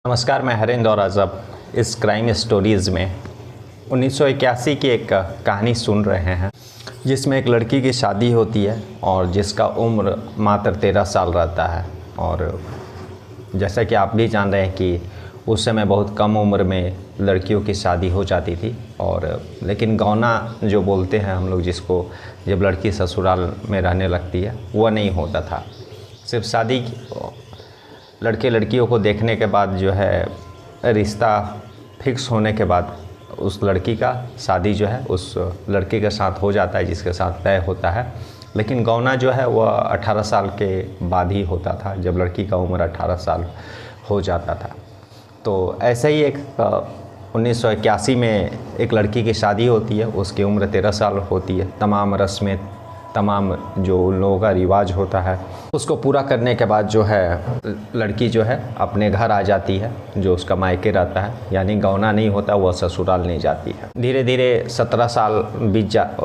नमस्कार, मैं हरेंद्र और आज आप इस क्राइम स्टोरीज़ में 1981 की एक कहानी सुन रहे हैं जिसमें एक लड़की की शादी होती है और जिसका उम्र मात्र 13 साल रहता है। और जैसा कि आप भी जान रहे हैं कि उस समय बहुत कम उम्र में लड़कियों की शादी हो जाती थी। और लेकिन गौना जो बोलते हैं हम लोग, जिसको जब लड़की ससुराल में रहने लगती है, वह नहीं होता था। सिर्फ शादी लड़के लड़कियों को देखने के बाद जो है रिश्ता फिक्स होने के बाद उस लड़की का शादी जो है उस लड़के के साथ हो जाता है जिसके साथ तय होता है। लेकिन गौना जो है वह 18 साल के बाद ही होता था, जब लड़की का उम्र 18 साल हो जाता था। तो ऐसे ही एक 1981 में एक लड़की की शादी होती है, उसकी उम्र 13 साल होती है। तमाम रस्में, तमाम जो उन लोगों का रिवाज होता है उसको पूरा करने के बाद जो है लड़की जो है अपने घर आ जाती है, जो उसका मायके रहता है। यानी गौना नहीं होता, वह ससुराल नहीं जाती है। धीरे धीरे 17 साल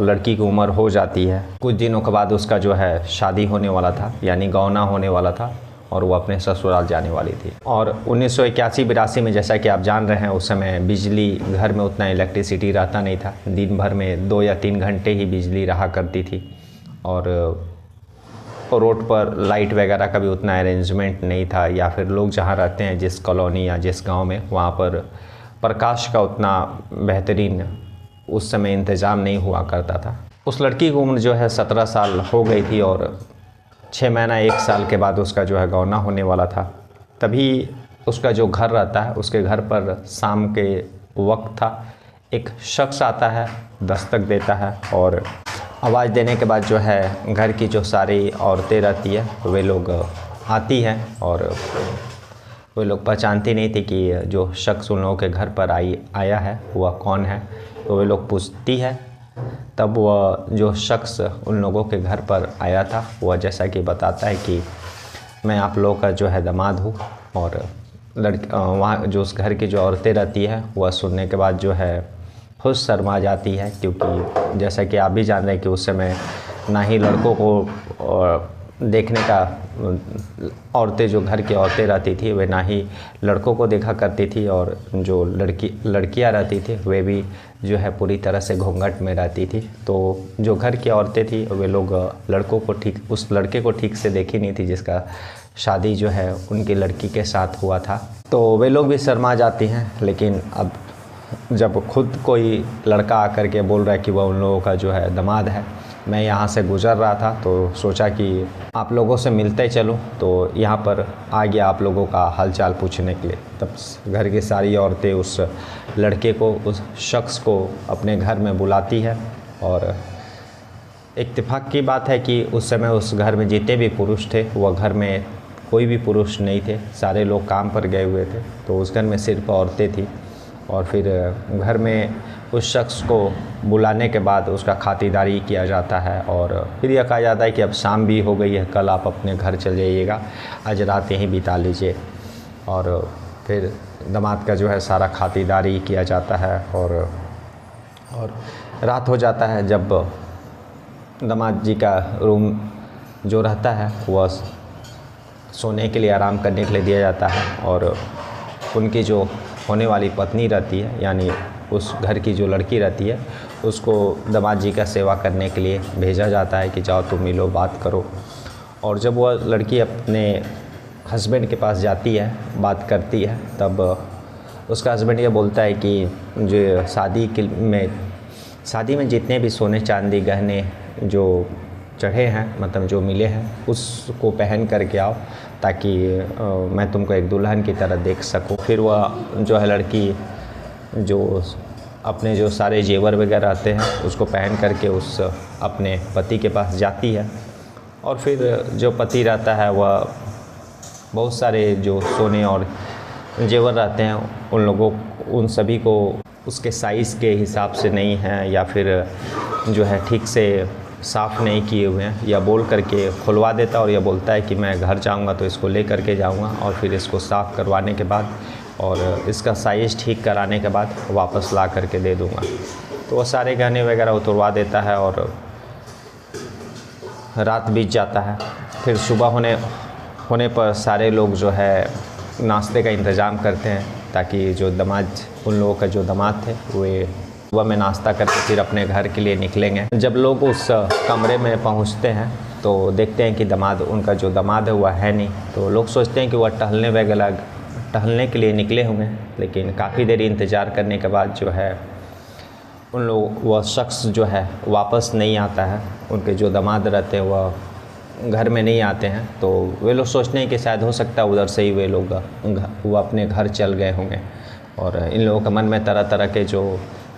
लड़की की उम्र हो जाती है। कुछ दिनों के बाद उसका जो है शादी होने वाला था, यानी गौना होने वाला था और वो अपने ससुराल जाने वाली थी। और 1981-82 में जैसा कि आप जान रहे हैं, उस समय बिजली घर में उतना इलेक्ट्रिसिटी रहता नहीं था। दिन भर में 2 या 3 घंटे ही बिजली रहा करती थी और रोड पर लाइट वगैरह का भी उतना अरेंजमेंट नहीं था, या फिर लोग जहाँ रहते हैं, जिस कॉलोनी या जिस गांव में, वहाँ पर प्रकाश का उतना बेहतरीन उस समय इंतज़ाम नहीं हुआ करता था। उस लड़की की उम्र जो है 17 साल हो गई थी और 6 महीना 1 साल के बाद उसका जो है गौना होने वाला था। तभी उसका जो घर रहता है, उसके घर पर शाम के वक्त था, एक शख्स आता है, दस्तक देता है और आवाज़ देने के बाद जो है घर की जो सारी औरतें रहती है वे लोग आती हैं। और वे लोग पहचानती नहीं थी कि जो शख्स उन लोगों के घर पर आया है वह कौन है। तो वे लोग पूछती है, तब वह जो शख्स उन लोगों के घर पर आया था वह जैसा कि बताता है कि मैं आप लोगों का जो है दामाद हूँ। और वहाँ जो उस घर की जो औरतें रहती है वह सुनने के बाद जो है खुद शर्मा जाती है, क्योंकि जैसा कि आप भी जान रहे हैं कि उस समय ना ही लड़कों को देखने का, औरतें जो घर की औरतें रहती थी वे ना ही लड़कों को देखा करती थी, और जो लड़कियां रहती थी वे भी जो है पूरी तरह से घूंघट में रहती थी। तो जो घर की औरतें थी वे लोग लड़कों को उस लड़के को ठीक से देखी नहीं थी जिसका शादी जो है उनकी लड़की के साथ हुआ था। तो वे लोग भी शर्मा जाती हैं। लेकिन अब जब खुद कोई लड़का आकर के बोल रहा है कि वह उन लोगों का जो है दामाद है, मैं यहाँ से गुज़र रहा था तो सोचा कि आप लोगों से मिलते चलूँ, तो यहाँ पर आ गया आप लोगों का हालचाल पूछने के लिए। तब घर की सारी औरतें उस लड़के को, उस शख्स को अपने घर में बुलाती है। और इत्तेफाक की बात है कि उस समय उस घर में जितने भी पुरुष थे वह घर में कोई भी पुरुष नहीं थे, सारे लोग काम पर गए हुए थे। तो उस घर में सिर्फ औरतें थी। और फिर घर में उस शख्स को बुलाने के बाद उसका खातिरदारी किया जाता है और फिर यह कहा जाता है कि अब शाम भी हो गई है, कल आप अपने घर चल जाइएगा, आज रात यहीं बिता लीजिए। और फिर दामाद का जो है सारा खातिरदारी किया जाता है और रात हो जाता है। जब दामाद जी का रूम जो रहता है वह सोने के लिए, आराम करने के लिए दिया जाता है, और उनकी जो होने वाली पत्नी रहती है, यानी उस घर की जो लड़की रहती है, उसको दामाद जी का सेवा करने के लिए भेजा जाता है कि जाओ तुम मिलो, बात करो। और जब वह लड़की अपने हस्बैंड के पास जाती है, बात करती है, तब उसका हस्बैंड ये बोलता है कि जो शादी में जितने भी सोने चांदी गहने जो चढ़े हैं, मतलब जो मिले हैं, उसको पहन करके आओ ताकि मैं तुमको एक दुल्हन की तरह देख सकूं। फिर वह जो है लड़की जो अपने जो सारे जेवर वगैरह आते हैं उसको पहन करके उस अपने पति के पास जाती है। और फिर जो पति रहता है वह बहुत सारे जो सोने और जेवर रहते हैं उन सभी को उसके साइज़ के हिसाब से नहीं है, या फिर जो है ठीक से साफ़ नहीं किए हुए हैं, या बोल करके खुलवा देता और यह बोलता है कि मैं घर जाऊंगा तो इसको ले करके जाऊंगा और फिर इसको साफ़ करवाने के बाद और इसका साइज़ ठीक कराने के बाद वापस ला करके दे दूंगा। तो वह सारे गहने वगैरह उतरवा देता है और रात बीत जाता है। फिर सुबह होने पर सारे लोग जो है नाश्ते का इंतज़ाम करते हैं ताकि जो दामाद, उन लोगों का जो दामाद थे वे सुबह में नाश्ता करके फिर अपने घर के लिए निकलेंगे। जब लोग उस कमरे में पहुंचते हैं तो देखते हैं कि उनका जो दामाद है वह है नहीं। तो लोग सोचते हैं कि वह टहलने के लिए निकले होंगे, लेकिन काफ़ी देर इंतज़ार करने के बाद जो है वह शख्स जो है वापस नहीं आता है। उनके जो दामाद रहते हैं वह घर में नहीं आते हैं। तो वे लोग सोचते हैं कि शायद हो सकता है उधर से ही वो अपने घर चल गए होंगे। और इन लोगों के मन में तरह तरह के जो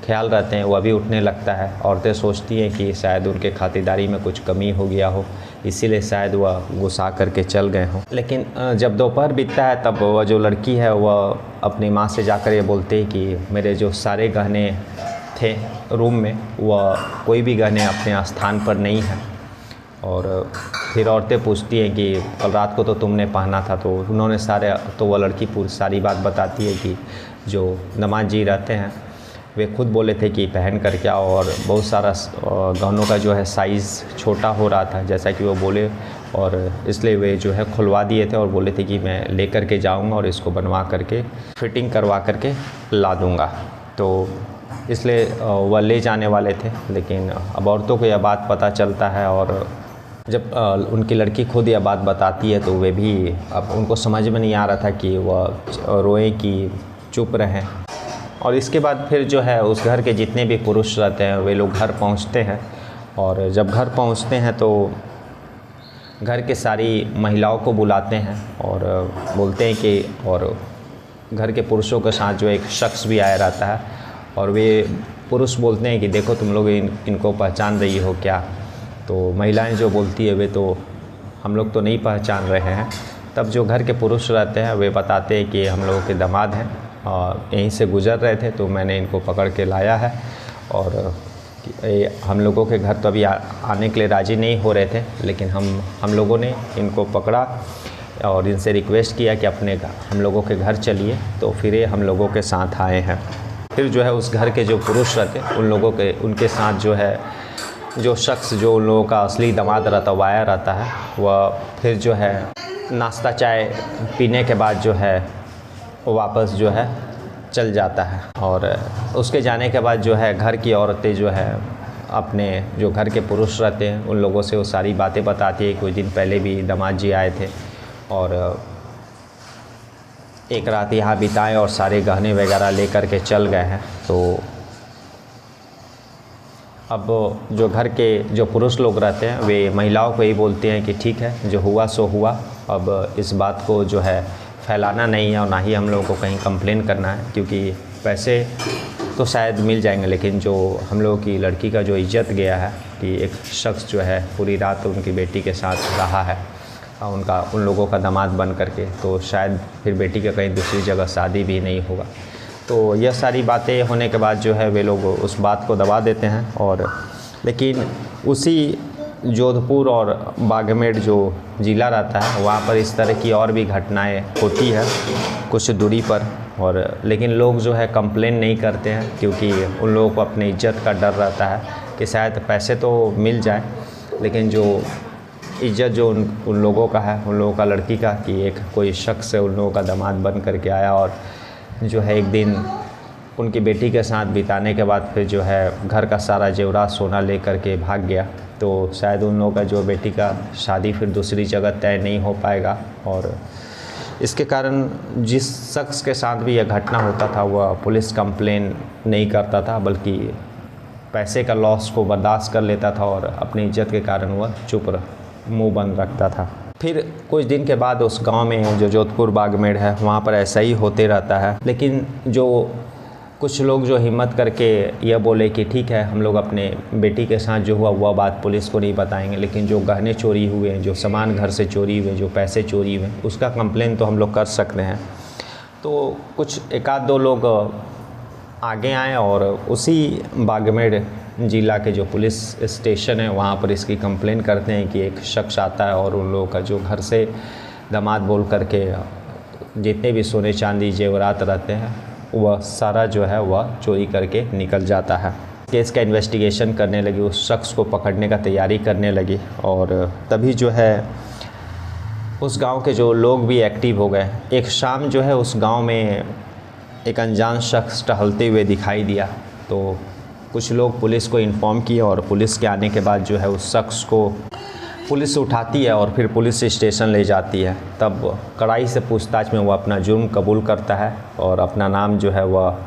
ख्याल रहते हैं वह भी उठने लगता है। औरतें सोचती हैं कि शायद उनके खातिरदारी में कुछ कमी हो गया हो, इसीलिए शायद वह गुस्सा करके चल गए हों। लेकिन जब दोपहर बीतता है तब वह जो लड़की है वह अपनी माँ से जाकर ये बोलती है कि मेरे जो सारे गहने थे रूम में, वह कोई भी गहने अपने स्थान पर नहीं है। और फिर औरतें पूछती हैं कि कल रात को तो तुमने पहना था। तो उन्होंने वह लड़की पूरी सारी बात बताती है कि जो दामाद जी रहते हैं वे खुद बोले थे कि पहन कर क्या, और बहुत सारा गहनों का जो है साइज़ छोटा हो रहा था जैसा कि वो बोले, और इसलिए वे जो है खुलवा दिए थे और बोले थे कि मैं ले कर के जाऊँगा और इसको बनवा करके फिटिंग करवा करके ला दूँगा। तो इसलिए वह ले जाने वाले थे। लेकिन अब औरतों को यह बात पता चलता है और जब उनकी लड़की खुद यह बात बताती है तो वे भी, अब उनको समझ में नहीं आ रहा था कि वह रोएं कि चुप रहें। और इसके बाद फिर जो है उस घर के जितने भी पुरुष रहते हैं वे लोग घर पहुंचते हैं। और जब घर पहुंचते हैं तो घर के सारी महिलाओं को बुलाते हैं और बोलते हैं कि, और घर के पुरुषों के साथ जो एक शख्स भी आया रहता है और वे पुरुष बोलते हैं कि देखो तुम लोग इनको पहचान रही हो क्या। तो महिलाएं जो बोलती है वे तो हम लोग तो नहीं पहचान रहे हैं। तब जो घर के पुरुष रहते हैं वे बताते हैं कि हम लोगों के दामाद हैं और यहीं से गुज़र रहे थे तो मैंने इनको पकड़ के लाया है। और हम लोगों के घर तो अभी आने के लिए राज़ी नहीं हो रहे थे, लेकिन हम लोगों ने इनको पकड़ा और इनसे रिक्वेस्ट किया कि हम लोगों के घर चलिए। तो फिर ये हम लोगों के साथ आए हैं। फिर जो है उस घर के जो पुरुष रहते उनके साथ जो है जो शख्स जो उन लोगों का असली दामाद रहता वह आया रहता है, वह फिर जो है नाश्ता चाय पीने के बाद जो है वापस जो है चल जाता है। और उसके जाने के बाद जो है घर की औरतें जो है अपने जो घर के पुरुष रहते हैं उन लोगों से वो सारी बातें बताती है। कुछ दिन पहले भी दामाद जी आए थे और एक रात यहाँ बिताए और सारे गहने वगैरह लेकर के चल गए हैं। तो अब जो घर के जो पुरुष लोग रहते हैं वे महिलाओं को यही बोलते हैं कि ठीक है, जो हुआ सो हुआ, अब इस बात को जो है फैलाना नहीं है और ना ही हम लोगों को कहीं कंप्लेन करना है, क्योंकि पैसे तो शायद मिल जाएंगे लेकिन जो हम लोगों की लड़की का जो इज्जत गया है कि एक शख्स जो है पूरी रात उनकी बेटी के साथ रहा है उन लोगों का दामाद बन करके, तो शायद फिर बेटी का कहीं दूसरी जगह शादी भी नहीं होगा। तो यह सारी बातें होने के बाद जो है वे लोग उस बात को दबा देते हैं। और लेकिन उसी जोधपुर और बाड़मेर जो ज़िला रहता है वहाँ पर इस तरह की और भी घटनाएं होती है कुछ दूरी पर, और लेकिन लोग जो है कंप्लेन नहीं करते हैं क्योंकि उन लोगों को अपनी इज्जत का डर रहता है कि शायद पैसे तो मिल जाए लेकिन जो इज्जत जो उन लोगों का है, उन लोगों का लड़की का, कि एक कोई शख्स है उन लोगों का दामाद बन करके आया और जो है एक दिन उनकी बेटी के साथ बिताने के बाद फिर जो है घर का सारा जेवरात सोना ले करके भाग गया, तो शायद उन लोगों का जो बेटी का शादी फिर दूसरी जगह तय नहीं हो पाएगा। और इसके कारण जिस शख्स के साथ भी यह घटना होता था वह पुलिस कंप्लेन नहीं करता था, बल्कि पैसे का लॉस को बर्दाश्त कर लेता था और अपनी इज्जत के कारण वह चुप मुँह बंद रखता था। फिर कुछ दिन के बाद उस गांव में जो जोधपुर बाड़मेर है वहाँ पर ऐसा ही होते रहता है। लेकिन जो कुछ लोग जो हिम्मत करके यह बोले कि ठीक है हम लोग अपने बेटी के साथ जो हुआ वह बात पुलिस को नहीं बताएंगे, लेकिन जो गहने चोरी हुए, जो सामान घर से चोरी हुए, जो पैसे चोरी हुए, उसका कंप्लेन तो हम लोग कर सकते हैं। तो कुछ एक आध दो लोग आगे आए और उसी बाड़मेर ज़िला के जो पुलिस स्टेशन है वहाँ पर इसकी कंप्लेन करते हैं कि एक शख्स आता है और उन लोगों का जो घर से दामाद बोल करके जितने भी सोने चांदी जेवरात रहते हैं वह सारा जो है वह चोरी करके निकल जाता है। केस का इन्वेस्टिगेशन करने लगी, उस शख्स को पकड़ने का तैयारी करने लगी और तभी जो है उस गांव के जो लोग भी एक्टिव हो गए। एक शाम जो है उस गांव में एक अनजान शख्स टहलते हुए दिखाई दिया, तो कुछ लोग पुलिस को इन्फॉर्म किए और पुलिस के आने के बाद जो है उस शख्स को पुलिस उठाती है और फिर पुलिस स्टेशन ले जाती है। तब कड़ाई से पूछताछ में वह अपना जुर्म कबूल करता है और अपना नाम जो है वह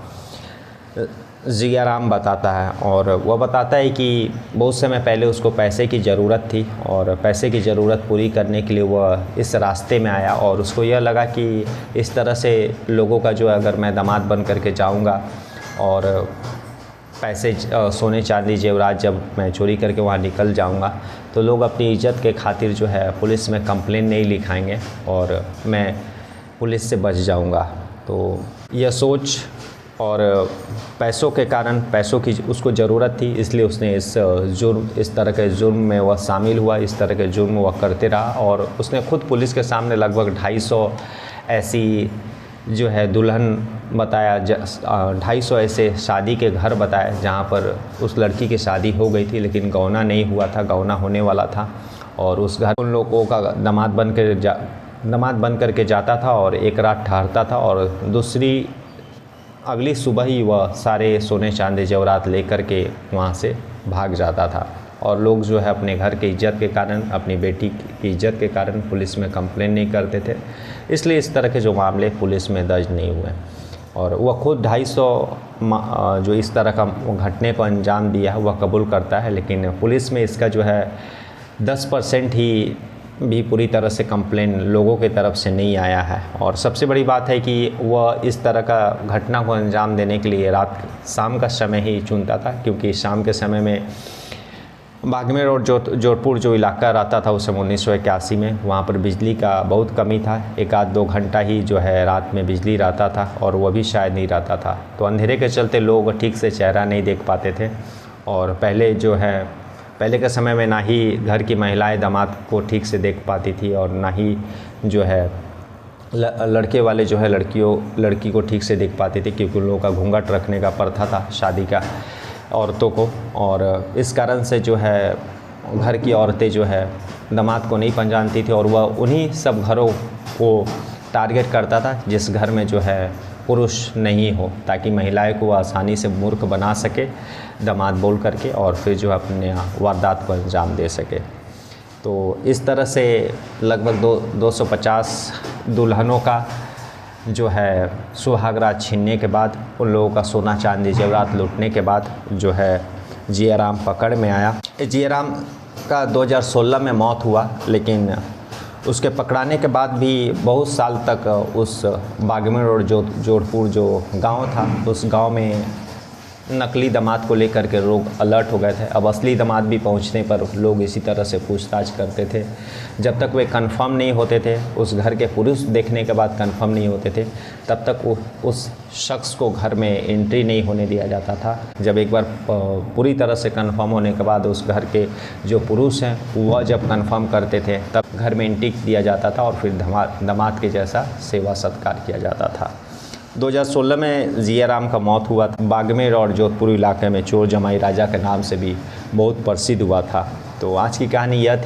जियाराम बताता है। और वह बताता है कि बहुत समय पहले उसको पैसे की ज़रूरत थी और पैसे की ज़रूरत पूरी करने के लिए वह इस रास्ते में आया और उसको यह लगा कि इस तरह से लोगों का जो है अगर मैं दामाद बन करके जाऊंगा और पैसे सोने चांदी जेवरात जब मैं चोरी करके वहाँ निकल जाऊंगा तो लोग अपनी इज्जत के खातिर जो है पुलिस में कंप्लेन नहीं लिखाएंगे और मैं पुलिस से बच जाऊंगा। तो यह सोच और पैसों के कारण, पैसों की उसको ज़रूरत थी, इसलिए उसने इस तरह के जुर्म में वह शामिल हुआ। इस तरह के जुर्म वह करते रहा और उसने खुद पुलिस के सामने लगभग 250 ऐसी जो है दुल्हन बताया, 250 ऐसे शादी के घर बताए जहाँ पर उस लड़की की शादी हो गई थी लेकिन गौना नहीं हुआ था, गौना होने वाला था। और उस घर उन लोगों का दामाद बन करके जाता था और एक रात ठहरता था और दूसरी अगली सुबह ही वह सारे सोने चांदी जेवरात लेकर के वहाँ से भाग जाता था। और लोग जो है अपने घर की इज्जत के कारण, अपनी बेटी की इज्जत के कारण पुलिस में कंप्लेन नहीं करते थे, इसलिए इस तरह के जो मामले पुलिस में दर्ज नहीं हुए। और वह खुद 250 जो इस तरह का घटने को अंजाम दिया है वह कबूल करता है, लेकिन पुलिस में इसका जो है 10% ही भी पूरी तरह से कंप्लेन लोगों की तरफ से नहीं आया है। और सबसे बड़ी बात है कि वह इस तरह का घटना को अंजाम देने के लिए शाम का समय ही चुनता था, क्योंकि शाम के समय में बागमेर और जोधपुर जो इलाका रहता था उस समय 1981 में, वहाँ पर बिजली का बहुत कमी था। 1-2 घंटा ही जो है रात में बिजली रहता था और वह भी शायद नहीं रहता था, तो अंधेरे के चलते लोग ठीक से चेहरा नहीं देख पाते थे। और पहले के समय में ना ही घर की महिलाएं दामाद को ठीक से देख पाती थी और ना ही जो है लड़के वाले जो है लड़की को ठीक से देख पाते थे, क्योंकि उन लोगों का घूंघट रखने का प्रथा था शादी का औरतों को। और इस कारण से जो है घर की औरतें जो है दामाद को नहीं पहचानती थी और वह उन्हीं सब घरों को टारगेट करता था जिस घर में जो है पुरुष नहीं हो, ताकि महिलाएं को आसानी से मूर्ख बना सके दामाद बोल करके और फिर जो अपने वारदात को अंजाम दे सके। तो इस तरह से लगभग 250 दुल्हनों का जो है सुहागरात छीनने के बाद, उन लोगों का सोना चांदी जेवरात लूटने के बाद जो है जियाराम पकड़ में आया। जियाराम का 2016 में मौत हुआ, लेकिन उसके पकड़ाने के बाद भी बहुत साल तक उस बागमेर और जोधपुर जो गांव था उस गांव में नकली दामाद को लेकर के लोग अलर्ट हो गए थे। अब असली दामाद भी पहुंचने पर लोग इसी तरह से पूछताछ करते थे। जब तक वे कंफर्म नहीं होते थे, उस घर के पुरुष देखने के बाद कंफर्म नहीं होते थे, तब तक उस शख्स को घर में एंट्री नहीं होने दिया जाता था। जब एक बार पूरी तरह से कंफर्म होने के बाद उस घर के जो पुरुष हैं वह जब कंफर्म करते थे तब घर में एंट्री दिया जाता था और फिर दामाद के जैसा सेवा सत्कार किया जाता था। 2016 में जियाराम का मौत हुआ था। बागमेर और जोधपुर इलाके में चोर जमाई राजा के नाम से भी बहुत प्रसिद्ध हुआ था। तो आज की कहानी यह थी।